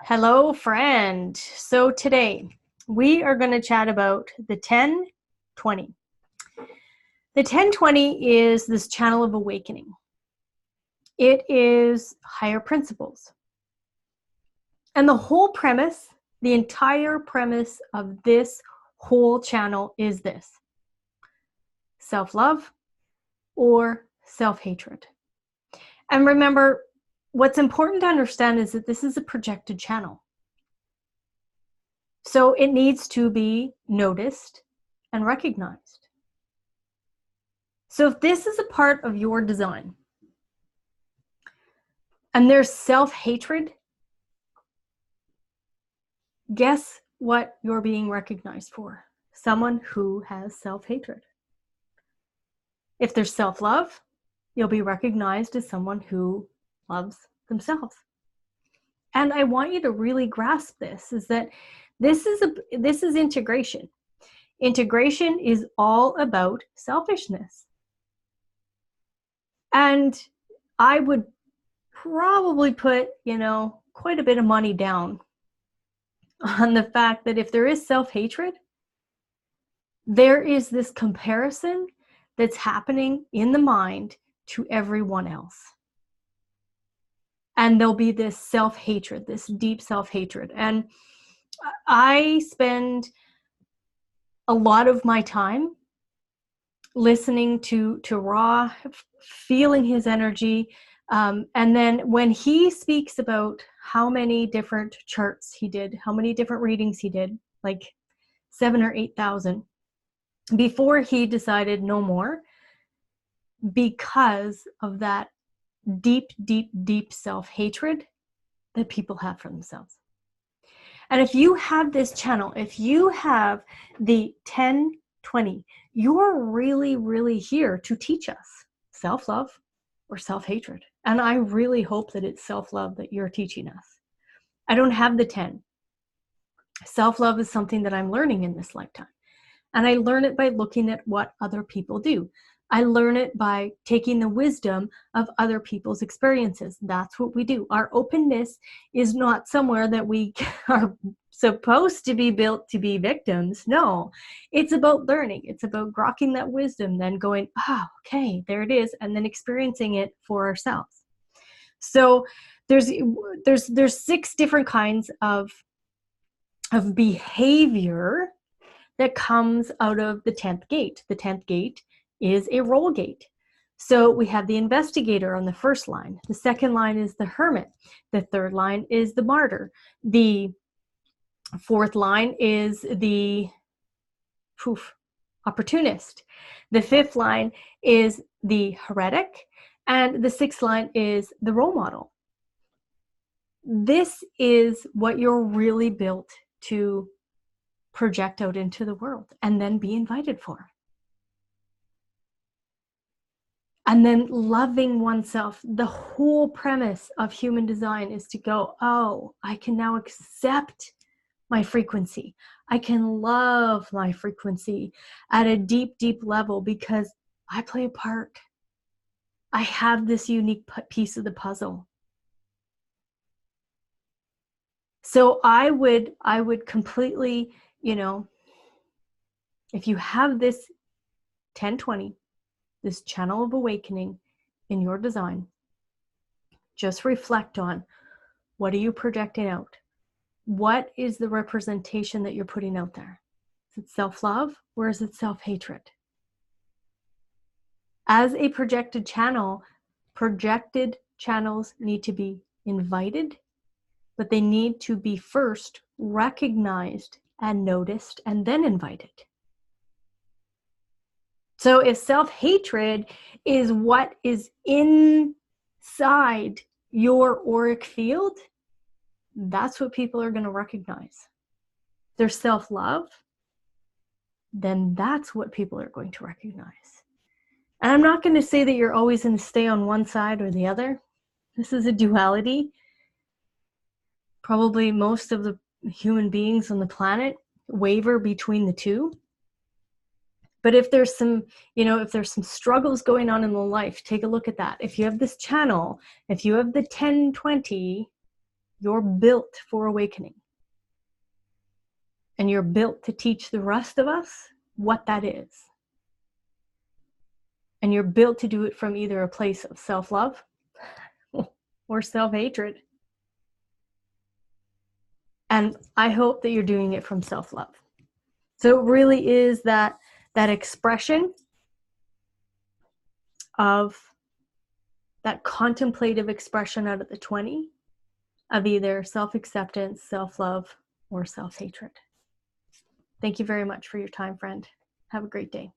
Hello, friend. So today we are going to chat about the 1020. The 1020 is this channel of awakening. It is higher principles. And the whole premise, the entire premise of this whole channel is this: self-love or self-hatred. And remember, what's important to understand is that this is a projected channel. So it needs to be noticed and recognized. So if this is a part of your design and there's self-hatred, guess what you're being recognized for? Someone who has self-hatred. If there's self-love, you'll be recognized as someone who loves themselves. And I want you to really grasp this, is that this is integration. Integration is all about selfishness. And I would probably put, quite a bit of money down on the fact that if there is self-hatred, there is this comparison that's happening in the mind to everyone else. And there'll be this self-hatred, this deep self-hatred. And I spend a lot of my time listening to Ra, feeling his energy. And then when he speaks about how many different charts he did, how many different readings he did, like 7,000 or 8,000, before he decided no more, because of that deep, deep, deep self-hatred that people have for themselves. And if you have this channel, if you have the 1020, you're really, really here to teach us self-love or self-hatred. And I really hope that it's self-love that you're teaching us. I don't have the 10. Self-love is something that I'm learning in this lifetime. And I learn it by looking at what other people do. I learn it by taking the wisdom of other people's experiences. That's what we do. Our openness is not somewhere that we are supposed to be built to be victims. No, it's about learning. It's about grokking that wisdom, then going, oh, okay, there it is, and then experiencing it for ourselves. So there's 6 different kinds of behavior that comes out of the 10th gate. The 10th gate is a role gate. So we have the investigator on the first line. The second line is the hermit. The third line is the martyr. The fourth line is the opportunist. The fifth line is the heretic. And the sixth line is the role model. This is what you're really built to project out into the world and then be invited for. And then loving oneself. The whole premise of human design is to go, oh, I can now accept my frequency. I can love my frequency at a deep, deep level because I play a part. I have this unique piece of the puzzle. So I would completely, if you have this 1020, this channel of awakening in your design, just reflect on, what are you projecting out? What is the representation that you're putting out there? Is it self-love or is it self-hatred? As a projected channel, projected channels need to be invited, but they need to be first recognized and noticed and then invited. So if self-hatred is what is inside your auric field, that's what people are going to recognize. If there's self-love, then that's what people are going to recognize. And I'm not going to say that you're always going to stay on one side or the other. This is a duality. Probably most of the human beings on the planet waver between the two. But if there's some, if there's some struggles going on in the life, take a look at that. If you have this channel, if you have the 1020, You're built for awakening. And you're built to teach the rest of us what that is. And you're built to do it from either a place of self-love or self-hatred. And I hope that you're doing it from self-love. So it really is that expression of that contemplative expression out of the 20 of either self-acceptance, self-love, or self-hatred. Thank you very much for your time, friend. Have a great day.